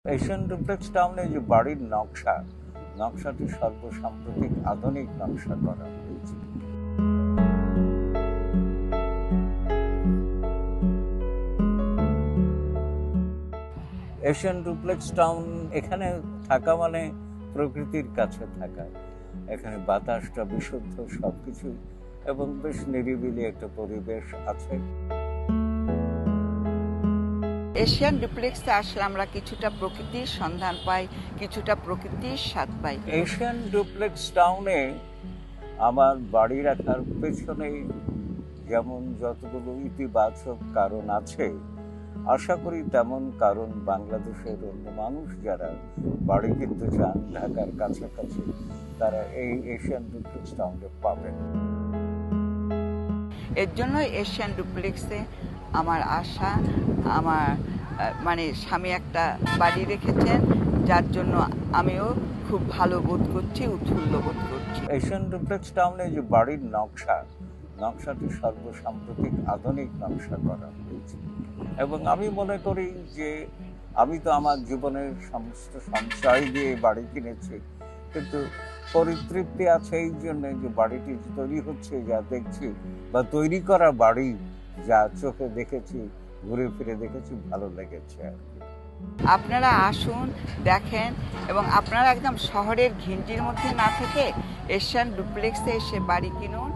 Asian duplex টাউনে যে বাড়ির নকশাটি সর্বসাম্প্রতিক আধুনিক নকশা করা হয়েছে। এশিয়ান ডুপ্লেক্স টাউন এখানে থাকা মানে প্রকৃতির কাছে থাকা, এখানে বাতাসটা বিশুদ্ধ, সবকিছু এবং বেশ নিরিবিলি একটা পরিবেশ আছে। এশিয়ান ডুপ্লেক্সে আসলে আমরা কিছুটা প্রকৃতির সন্ধান পাই, কিছুটা প্রকৃতির স্বাদ পাই। এশিয়ান ডুপ্লেক্স টাউনে আমার বাড়ি রাখার পেছনে যেমন যতগুলো ইতিবাচক কারণ আছে, আশা করি তেমন কারণ বাংলাদেশের অন্য মানুষ যারা বাড়ি কিনতে চান ঢাকার কাছাকাছি, তারা এই এশিয়ান ডুপ্লেক্স টাউনে পাবেন। এর জন্য এশিয়ান ডুপ্লেক্সে আমার আশা, আমার স্বামী একটা বাড়ি রেখেছেন, যার জন্য আমিও খুব ভালো বোধ করছি, উৎফুল্ল বোধ করছি। এশিয়ান ডুপ্লেক্স টাউনে যে বাড়ির নকশাটি সর্বসাম্প্রতিক আধুনিক নকশা করা হয়েছে এবং আমি মনে করি যে আমি তো আমার জীবনের সমস্ত সঞ্চয় দিয়ে বাড়ি কিনেছি, কিন্তু পরিতৃপ্তি আছে এই জন্য যে বাড়িটি তৈরি হচ্ছে, যা দেখছি বা তৈরি করা বাড়ি যা চোখে দেখেছি, ঘুরে ফিরে দেখেছি, ভালো লেগেছে আর কি। আপনারা আসুন, দেখেন এবং আপনারা একদম শহরের ঘিঞ্জির মধ্যে না থেকে এশিয়ান ডুপ্লেক্সে এসে বাড়ি কিনুন।